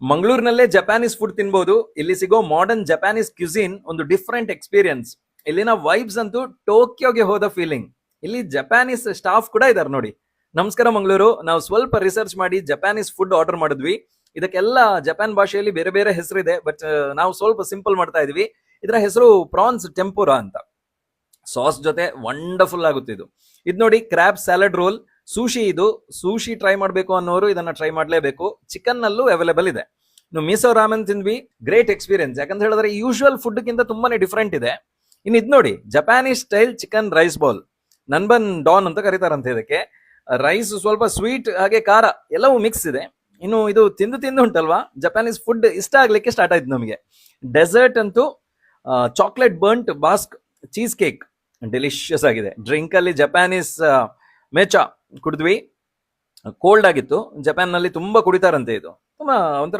ಮಂಗಳೂರಿನಲ್ಲೇ Japanese food ತಿನ್ಬೋದು. ಇಲ್ಲಿ ಸಿಗೋ ಮಾಡರ್ನ್ ಜಪಾನೀಸ್ ಕ್ಯುಸಿನ್ ಒಂದು ಡಿಫ್ರೆಂಟ್ ಎಕ್ಸ್ಪೀರಿಯನ್ಸ್. ಇಲ್ಲಿನ ವೈಬ್ಸ್ ಅಂತೂ ಟೋಕಿಯೋಗೆ ಹೋದ ಫೀಲಿಂಗ್. ಇಲ್ಲಿ ಜಪಾನೀಸ್ ಸ್ಟಾಫ್ ಕೂಡ ಇದಾರೆ ನೋಡಿ. ನಮಸ್ಕಾರ ಮಂಗಳೂರು. ನಾವು ಸ್ವಲ್ಪ ರಿಸರ್ಚ್ ಮಾಡಿ ಜಪಾನೀಸ್ ಫುಡ್ ಆರ್ಡರ್ ಮಾಡಿದ್ವಿ. ಇದಕ್ಕೆಲ್ಲ ಜಪಾನ್ ಭಾಷೆಯಲ್ಲಿ ಬೇರೆ ಬೇರೆ ಹೆಸರಿದೆ, ಬಟ್ ನಾವು ಸ್ವಲ್ಪ ಸಿಂಪಲ್ ಮಾಡ್ತಾ ಇದೀವಿ. ಇದರ ಹೆಸರು ಪ್ರಾನ್ಸ್ ಟೆಂಪುರಾ ಅಂತ. ಸಾಸ್ ಜೊತೆ ವಂಡರ್ಫುಲ್ ಆಗುತ್ತೆ ಇದು. ಇದು ನೋಡಿ, ಕ್ರಾಬ್ ಸ್ಯಾಲಡ್ ರೋಲ್, ಸೂಶಿ. ಇದು ಸೂಶಿ ಟ್ರೈ ಮಾಡಬೇಕು ಅನ್ನೋರು ಇದನ್ನ ಟ್ರೈ ಮಾಡಲೇಬೇಕು. ಚಿಕನ್ ನಲ್ಲೂ ಅವೈಲೇಬಲ್ ಇದೆ. ಇನ್ನು ಮೀಸೋ ರಾಮನ್ ತಿಂದ್ವಿ, ಗ್ರೇಟ್ ಎಕ್ಸ್ಪೀರಿಯನ್ಸ್. ಯಾಕಂತ ಹೇಳಿದ್ರೆ ಯೂಶುವಲ್ ಫುಡ್ ಗಿಂತ ತುಂಬಾನೇ ಡಿಫ್ರೆಂಟ್ ಇದೆ. ಇನ್ನು ಇದು ನೋಡಿ, Japanese style chicken rice bowl, ನನ್ಬನ್ ಡಾನ್ ಅಂತ ಕರೀತಾರಂತೆ ಇದಕ್ಕೆ. ರೈಸ್ ಸ್ವಲ್ಪ ಸ್ವೀಟ್ ಹಾಗೆ ಖಾರ ಎಲ್ಲವೂ ಮಿಕ್ಸ್ ಇದೆ. ಇನ್ನು ಇದು ತಿಂದು ತಿಂದು ಉಂಟಲ್ವಾ, ಜಪಾನೀಸ್ ಫುಡ್ ಇಷ್ಟ ಆಗ್ಲಿಕ್ಕೆ ಸ್ಟಾರ್ಟ್ ಆಯ್ತು ನಮಗೆ. ಡೆಸರ್ಟ್ ಅಂತೂ chocolate burnt Basque cheese cake delicious ಆಗಿದೆ. ಡ್ರಿಂಕ್ ಅಲ್ಲಿ ಜಪಾನೀಸ್ ಮೇಚಾ ಕುಡಿದ್ವಿ, ಕೋಲ್ಡ್ ಆಗಿತ್ತು. ಜಪಾನ್ ನಲ್ಲಿ ತುಂಬಾ ಕುಡಿತಾರಂತೆ ಇದು. ತುಂಬಾ ಒಂಥರ